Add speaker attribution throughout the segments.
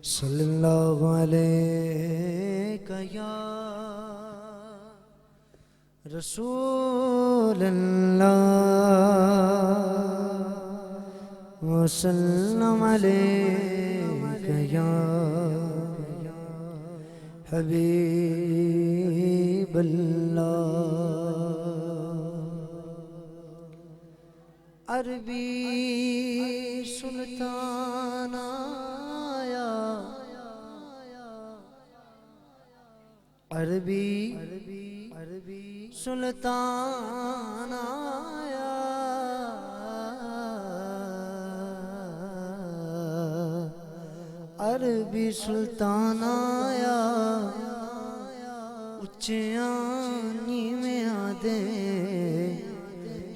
Speaker 1: صلی اللہ علیہ یا رسول اللہ وسلم علیک یا حبیب اللہ عربی سلطان آیا عربی سلطان آیا عربی سلطان آیا اچیانی میں آدے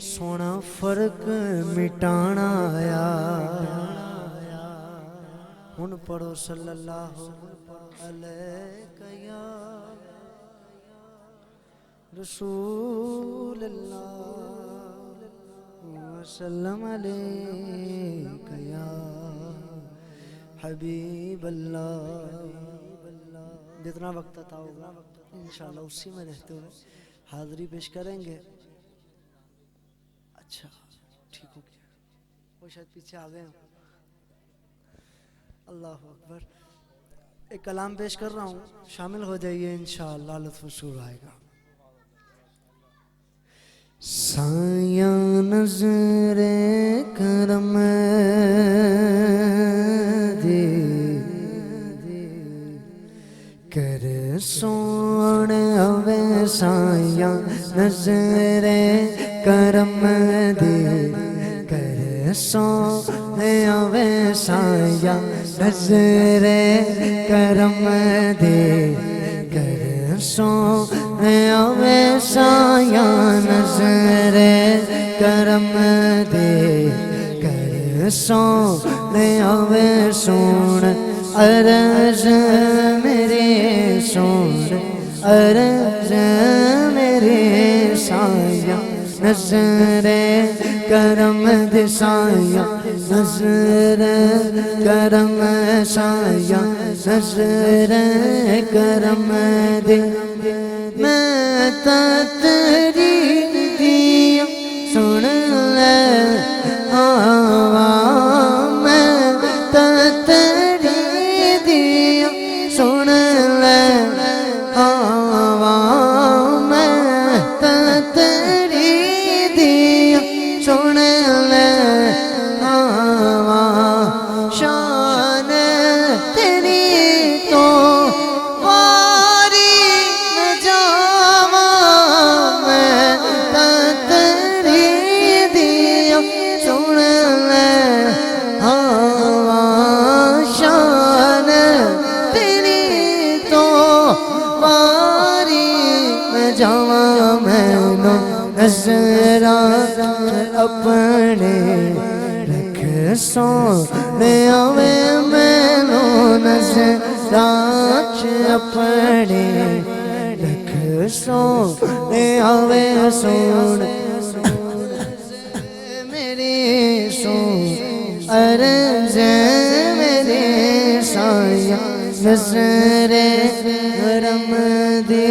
Speaker 1: سونا فرق مٹانا آیا ہن پڑھو صلی اللہ علیہ یا رسول اللہ وسلم علیک یا حبیب اللہ جتنا وقت عطا ہوگا انشاءاللہ اسی میں رہتے ہوئے حاضری پیش کریں گے اچھا ٹھیک ہو گیا وہ شاید پیچھے آ گئے ہوں اللہ اکبر ایک کلام پیش کر رہا ہوں شامل ہو جائیے انشاءاللہ لطف و سرور آئے گا سایہ نظر کرم دے کر سوڑ اوے سایہ نظر کرم دے کر سوڑ اوے سایہ نظر کرم دے کر سوڑ اوے سایہ نظر کرم دے کر سوڑ اوے سوڑ عرض میرے سوڑ عرض میرے سایہ نظر کرم دے سایہ نظر کرم سایہ نظر کرم دے میں تیری دیا سن لے آواں میں تیری دیا سن لے آواں میں تیری دیا سن لے آواں شان تیری تو نظرات اپنے رکھ سونے آوے مینو نظرات اپنے رکھ سونے آوے سون میری سون عرض میرے سایہ نظر کرم دے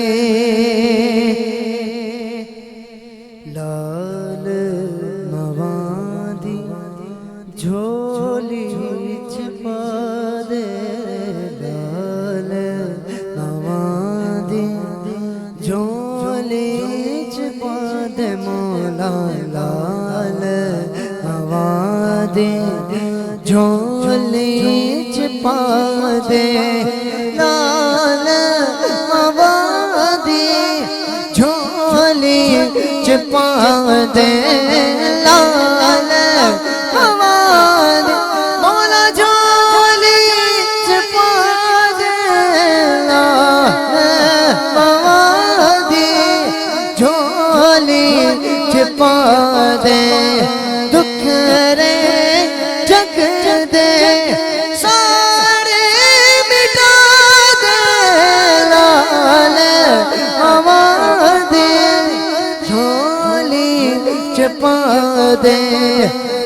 Speaker 1: لال موادی جھولی چھپا دے لال موادی جھولی چھپا دے مولا لال موادی جھولی چھپا دے لال موادی جھولی چھپا دے لال موادی مولا جھولی چھپا دے لال موادی جھولی چھپا دے دکھ رے جگ دے سارے مٹا دے لال موادی جھولی چھپا دے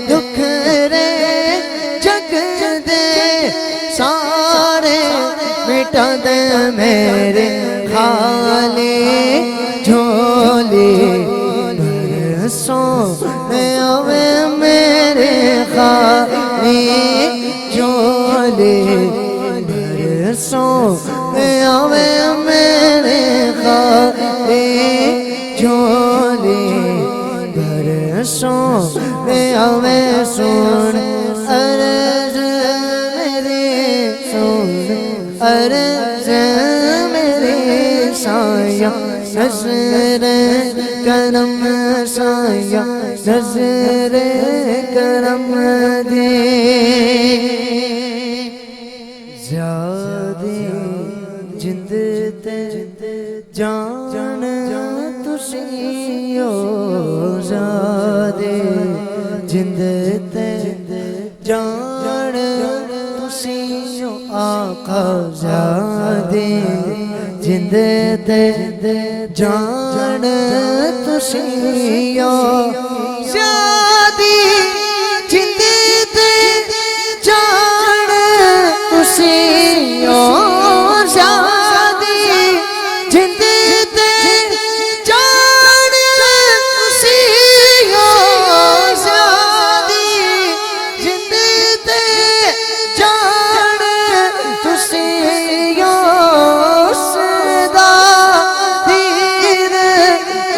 Speaker 1: دکھ رے جگ دے سارے
Speaker 2: مٹا دے میرے خالی جھولی برسوں میں آوے میرے خالی جھولی برسوں میں آوے میرے خالی جھولی برسوں میں آوے سن عرض میری سن عرض میری سایہ نظر کرم سایہ نظر کرم دے زیادی جند تے جان تسی ہو زیادی جند تے جان تسی ہو آقا زیادی جند تے جان تسی ہو زیادی جند تے جان تسی ہو زیادی جند تے جان تسی ہو زیادی جند تے جان تسی ہو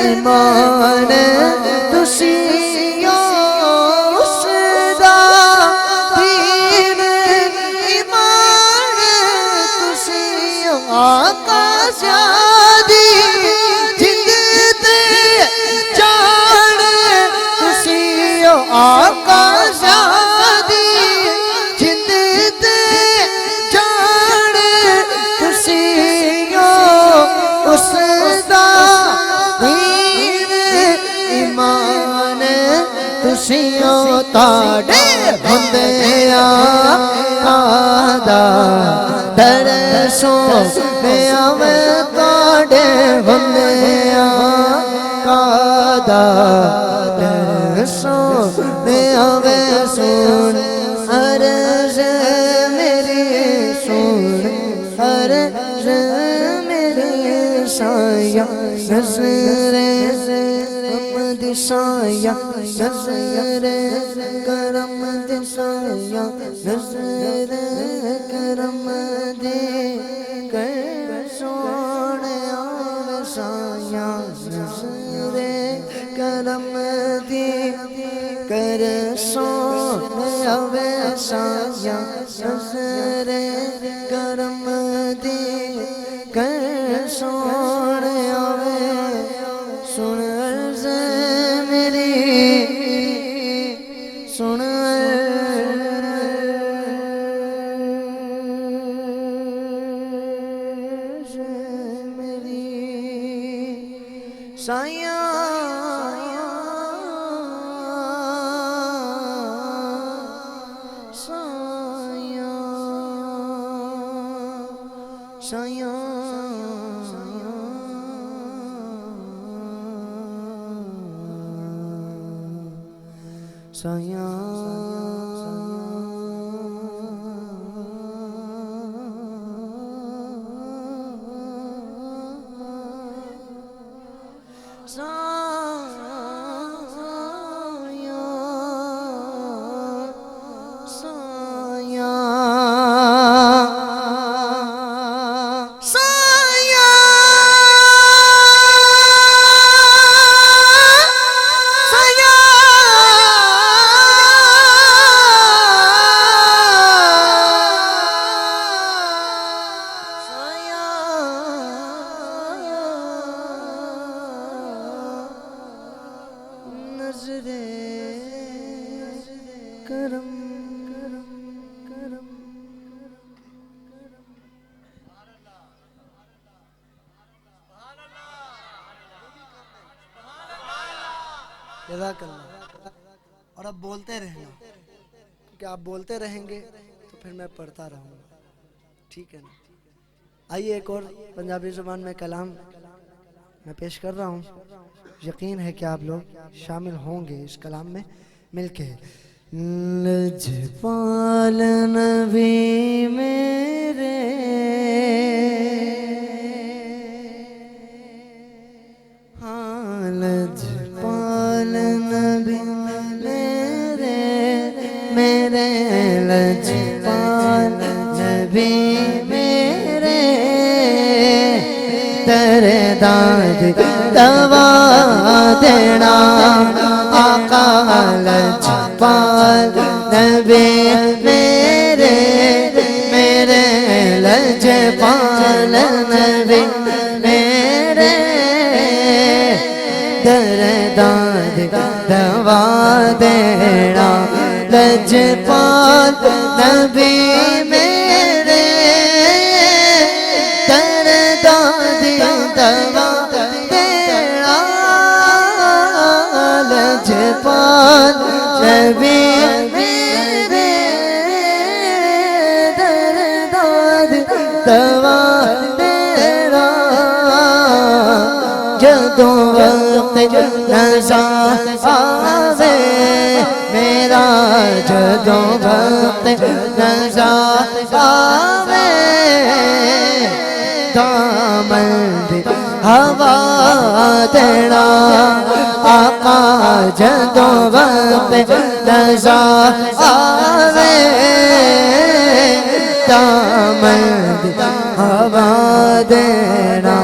Speaker 2: ایمان تسی ہو سدا دین ایمان تسی ہو آقا زیادی جند تے جان تسی ہو آقا زیادی جند تے جان تسی ہو سدا ایمان تسی ہو تاڑے بندیاں آدھا درسوں میں آوے تاڑے بندیاں آدھا درسوں میں آوے سن عرض میری سن عرض میری سایہ نظر سایہ نظر کرم دے سایہ نظر کرم دے کر سونے آوے سایہ نظر کرم دے کر سونے آوے سایہ نظر کرم دے کر سونے آوے سن عرض میری سن عرض میری سایہ سایہ سایہ سایہ کرم
Speaker 1: جزاک اللہ. اور اب بولتے رہنا کیونکہ آپ بولتے رہیں گے تو پھر میں پڑھتا رہوں گا. ٹھیک ہے نا؟ آئیے ایک اور پنجابی زبان میں کلام میں پیش کر رہا ہوں. یقین ہے کہ آپ لوگ شامل ہوں گے اس کلام میں مل کے. لجپال نبی میرے
Speaker 2: نبی میرے درداد دوا دینا آقا لجپال نبی میرے لجپال نبی میرے درداد دوا دینا لجپال نبی میرے درداد دوا دینا لجپال نبی میرے درداد دوا دینا جدوں وقت نزا آوے میرا جدوں وقت نزا آوے دامن ہوا دینا آقا جدوں وقت نزا آوے دامن ہوا دینا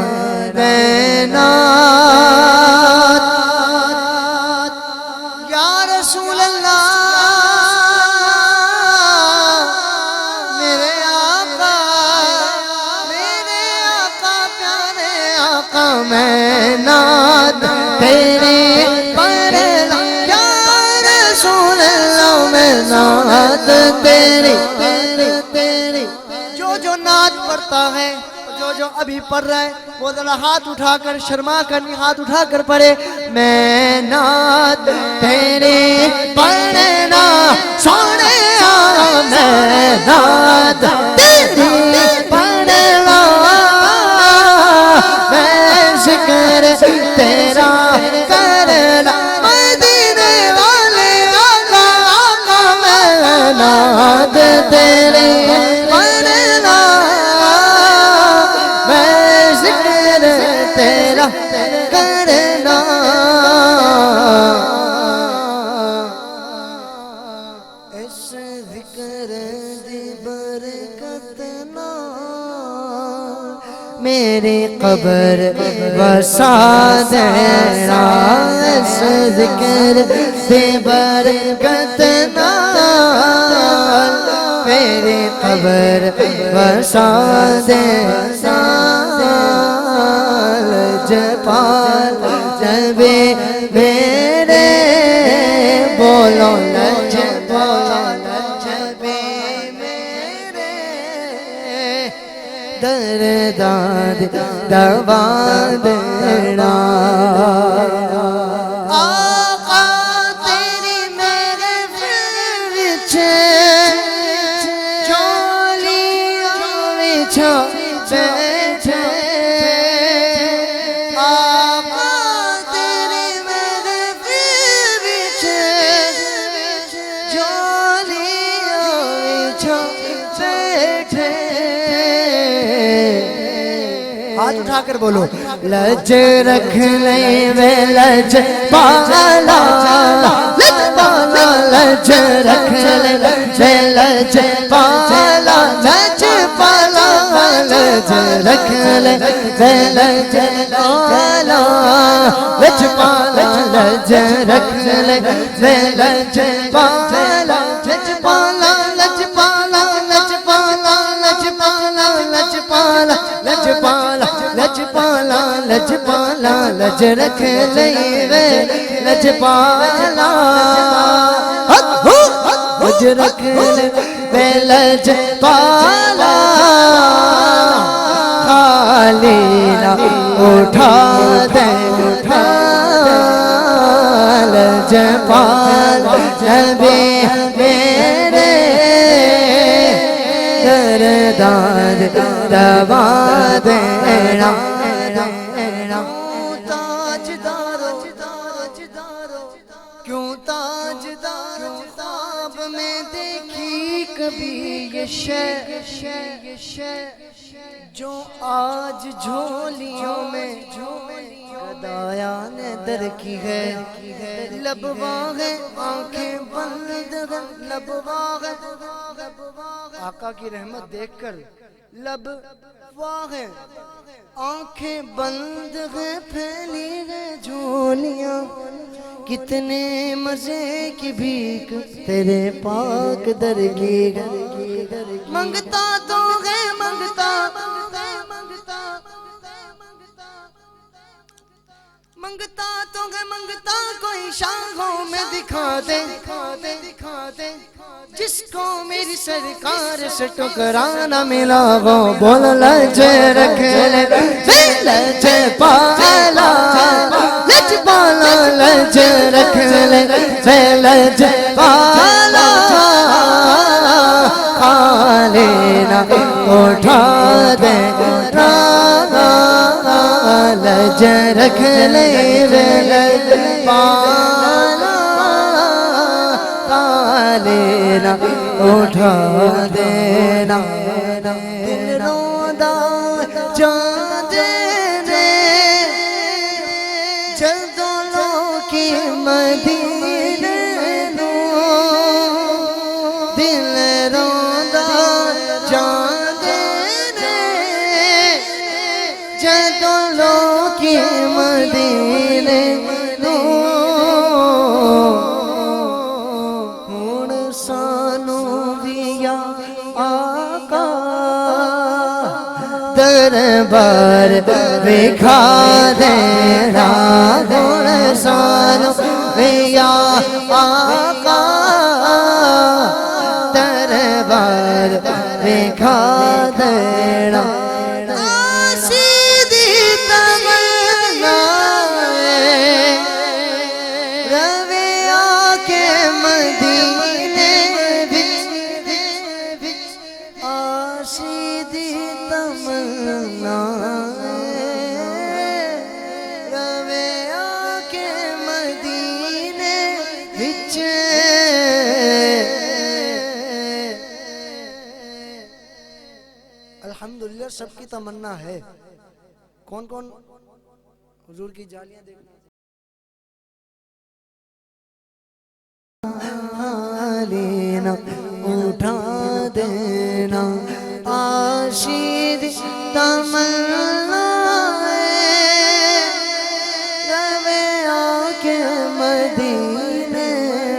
Speaker 1: یا رسول اللہ میرے آقا پیارے آقا میں نعت تیری پڑھنا یا رسول اللہ میں نعت تیری جو نعت پڑھتا ہے جو ابھی پڑھ رہا ہے وہ ذرا ہاتھ اٹھا کر شرما کر نہیں ہاتھ اٹھا کر پڑھے میں نعت تیری پڑھنا سونے میں نعت تیری پڑھنا میں ذکر تیرا کرنا مدینے والے آقا میں نعت تیری پڑھنا تیرا کرنا اس ذکر دی برکت نال میری قبر وسا دینا اس ذکر دی برکت نال میری قبر وسا دینا لجپال نبی میرے بولو لجپال نبی میرے درداد دوا دینا آقا تیری میرے وچ چولیاں وچ ہاتھ اٹھا کر بولو لج رکھ لے وے لج پالا لج رکھ لے وے لج پالا لج پالا لج رکھ لے وے لج پالا لج پالا لج رکھ لے وے لج پالا لج پالا لج پالا لج پالا لج پالا لج پالا لج پالا لج پالا لج پالا لج رکھ لے وے لج پالا لج رکھ لے وے لج پالا خالی نہ اٹھا دے اٹھا لج پالا نبی میرے درداد دوا دینا کیوں تاجدار خواب میں دیکھی کبھی یہ شے جو آج جھولیوں میں گدایا نے در کی ہے لبوا ہے آنکھیں بند لبوا ہے آقا کی رحمت دیکھ کر لب واہ ہیں، آنکھیں بند ہیں، پھیلی ہیں جھولیاں، کتنے مزے کی بھیک تیرے پاک در کی ہے، منگتا تو ہے منگتا تو ہے منگتا کوئی شاہوں میں دکھا دے، جس کو میری سرکار سے ٹکرانا ملا وہ بول لجے رکھ لے، لجے پالا لج پالا لجے رکھ لے، لجے پالا کھا لینا اٹھا دے، لج رکھ لے، لج پالا کھا لینا اٹھا دینا، دل روندا چاند نے جدوں کی مدینے نو، دل روندا چاند نے جدوں کی مدینے نو، ہن سانو ویا آقا دربار وکھا دینا، ہن سانو ویا آقا دربار وکھا دینا، الحمدللہ سب کی تمنا ہے، کون کون حضور کی جالیاں دیکھنا لینا اٹھا دینا، آشید تمنا روے آکے مدینے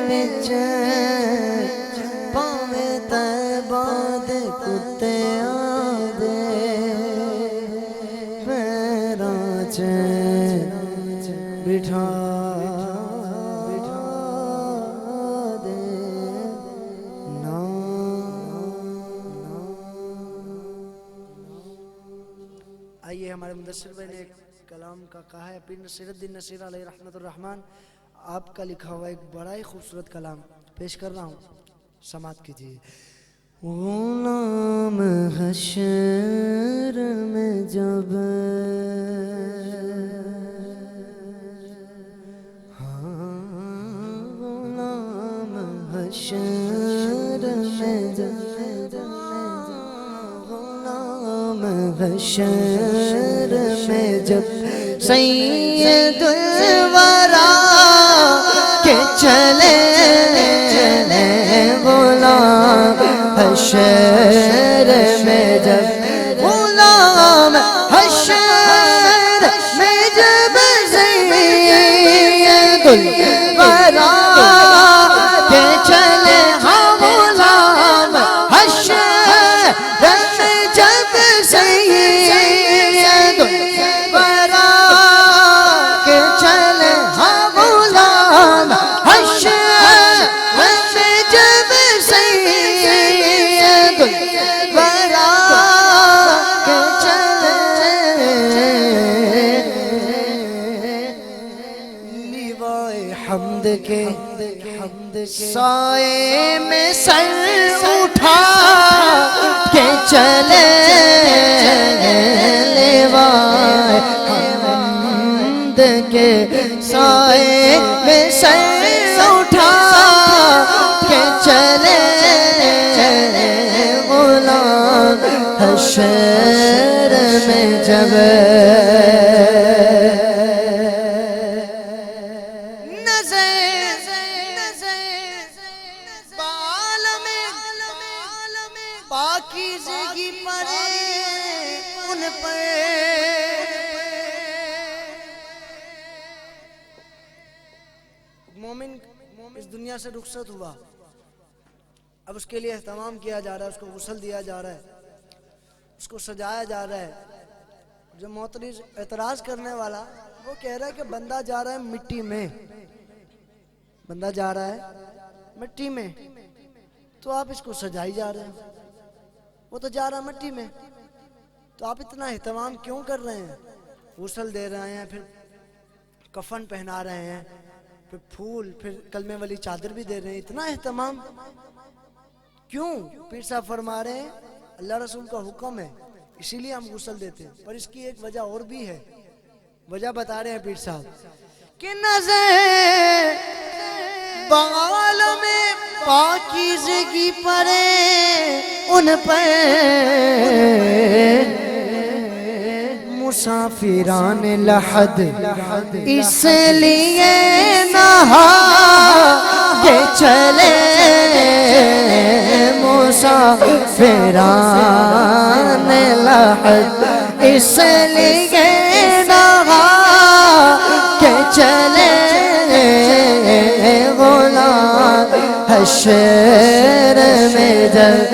Speaker 1: وچ، پاویں طیبہ دے کتے آدے پیراں چ بٹھا آئیے ہمارے مدثر بھائی نے ایک کلام کا کہا ہے، پیر نصیر الدین نصیر علیہ رحمت الرحمن، آپ کا لکھا ہوا ایک بڑا ہی خوبصورت کلام پیش کر رہا ہوں، سماعت کیجیے۔ غلام حشر میں جب غلام حشر میں جب، غلام حشر میں جب سید الورا کے چلے، غلام حشر میں جب، غلام حشر میں جب سید الورا کے چلے، غلام حشر میں جب سید الورا کے چلے، غلام حشر میں جب سید الورا کے چلے، لیوائے حمد کے سائے میں سر اٹھا کے چلے، لیوائے حمد کے سائے میں سر اٹھا کے چلے، غلام حشر میں جب
Speaker 2: پڑے ان پر
Speaker 1: مومن اس دنیا سے رخصت ہوا، اب اس کے لیے اہتمام کیا جا رہا ہے، اس کو غسل دیا جا رہا ہے، اس کو سجایا جا رہا ہے۔ جو معترض اعتراض کرنے والا وہ کہہ رہا ہے کہ بندہ جا رہا ہے مٹی میں، بندہ جا رہا ہے مٹی میں، تو آپ اس کو سجائی جا رہے ہیں، وہ تو جا رہا ہے مٹی میں، تو آپ اتنا اہتمام کیوں کر رہے ہیں؟ غسل دے رہے ہیں، پھر کفن پہنا رہے ہیں، پھر پھول، پھر کلمے والی چادر بھی دے رہے ہیں، اتنا اہتمام کیوں؟ پیر صاحب فرما رہے ہیں اللہ رسول کا حکم ہے، اسی لیے ہم غسل دیتے ہیں، پر اس کی ایک وجہ اور بھی ہے، وجہ بتا رہے ہیں پیر صاحب
Speaker 2: کہ نظر بغال میں پاکیزگی پڑے ان پر مسافران لحد اس لیے نہا کے چلے مسافران لحد اس لیے نہا کے چلے غلام حشر میں جب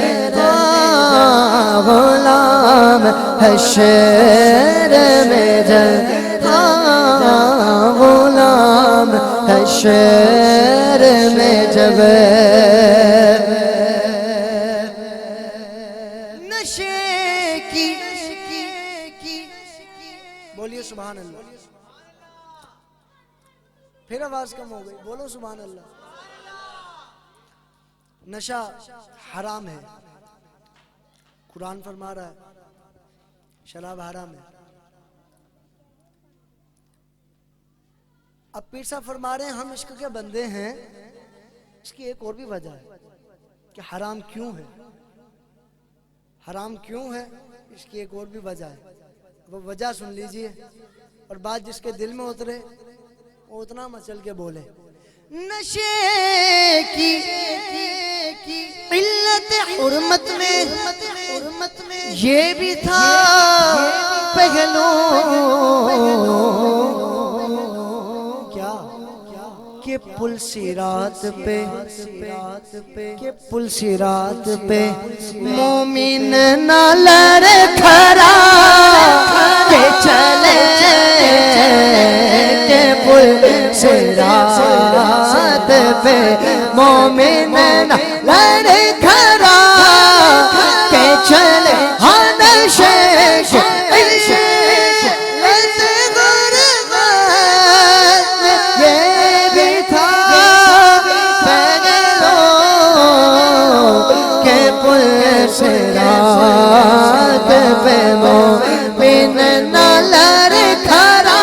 Speaker 2: غلام حشر میں جب غلام حشر میں جب نشے کی
Speaker 1: بولیے سبحان اللہ، پھر آواز کم ہو گئی، بولو سبحان اللہ۔ نشہ حرام ہے، قرآن فرما رہا ہے شراب حرام ہے۔ اب پیر صاحب فرما رہے ہیں ہم عشق کے بندے ہیں، اس کی ایک اور بھی وجہ ہے کہ حرام کیوں ہے، حرام کیوں ہے، اس کی ایک اور بھی وجہ ہے، وہ وجہ سن لیجئے اور بات جس کے دل میں اترے وہ اتنا مچل کے بولے۔
Speaker 2: نشے کی علت حرمت میں یہ بھی تھا پہلو
Speaker 1: کیا
Speaker 2: کہ پل صراط پہ کہ پل صراط پہ مومن نہ لڑے کھڑا کہ چلے کہ پل صراط پہ مومن نہ لڑے کھڑا کہ چلے صراط پہ مومن نہ لڑے کھڑا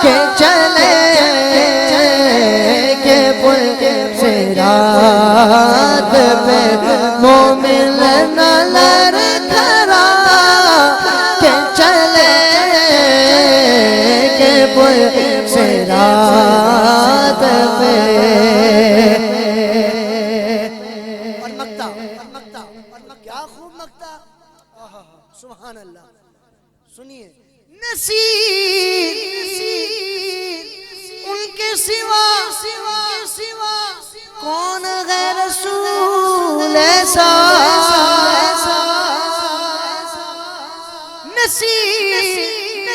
Speaker 2: کہ چلے کہ پل صراط پہ مومن نہ لڑے کھڑا کہ چلے کہ پل صراط پہ
Speaker 1: کیا خوب مکتا، سبحان اللہ۔ سنیے
Speaker 2: نصیر ان کے سوا کون غیر رسول ایسا نصیر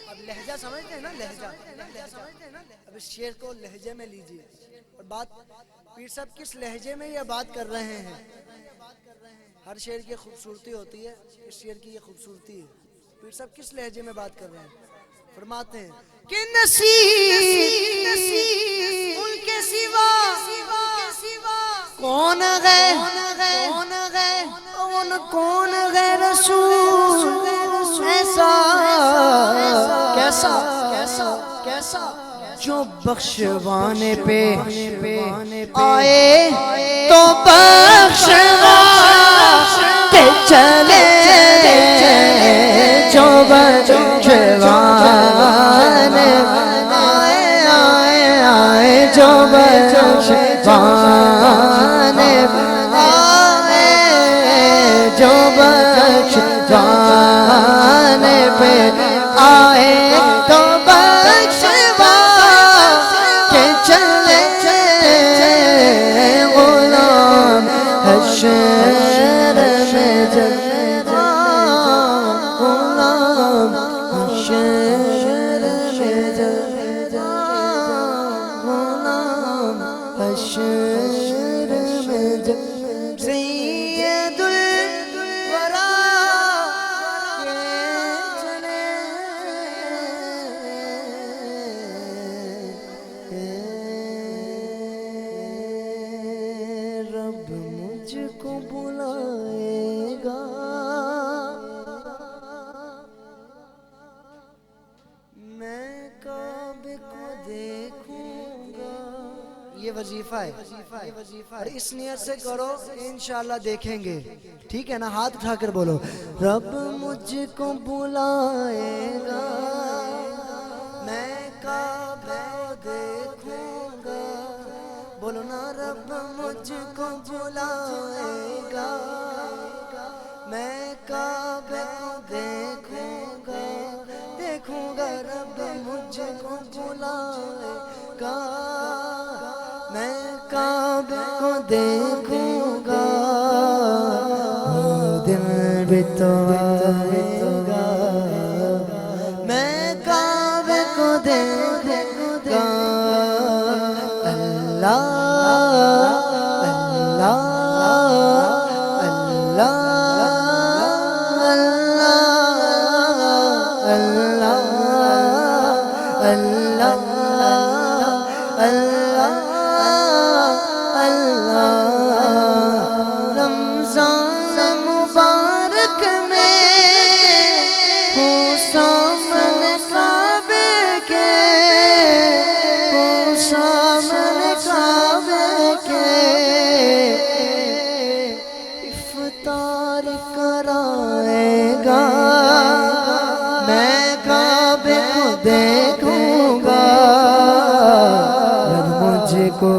Speaker 1: اب لہجہ سمجھتے ہیں نا، لہجہ اب اس شعر کو لہجے میں لیجئے اور بات پیر صاحب کس لہجے میں یہ بات کر رہے ہیں۔ ہر شعر کی خوبصورتی ہوتی ہے، اس شعر کی یہ خوبصورتی ہے۔ پیر صاحب کس لہجے میں بات کر رہے ہیں، فرماتے ہیں
Speaker 2: کہ نصیر ان کے سوا کون غیر کون غیر رسول ایسا کیسا جو بخشوانے پہ آئے تو بخشوا کے چلے جو بخشوانے آئے جو بخشوانے آئے جو بخشوانے پہ آئے تو بخشوا کے چلے غلام حشر میں جب غلام حشر میں جب غلام حشر میں جب سید الورا کے چلے رب مجھ کو بلائے گا میں کعبے کو دیکھوں گا.
Speaker 1: یہ وظیفہ ہے اور اس نیت سے کرو انشاءاللہ دیکھیں گے. ٹھیک ہے نا؟ ہاتھ اٹھا کر بولو
Speaker 2: رب مجھ کو بلائے گا
Speaker 1: میں کعبہ دیکھوں گا. بولو نا رب مجھ کو بلائے گا میں کعبہ دیکھوں گا. دیکھوں گا رب مجھ کو بلائے گا میں
Speaker 2: کعبے کو دیکھوں گا دل بھی تو آئے گا میں کعبے کو دیکھوں گا. اللہ اللہ اللہ اللہ اللہ رمضان مبارک میں ہوں سامنے کعبے کے ہوں سامنے کعبے کے افطار کرائے گا میں کعبے کو دیکھوں گا مجھ کو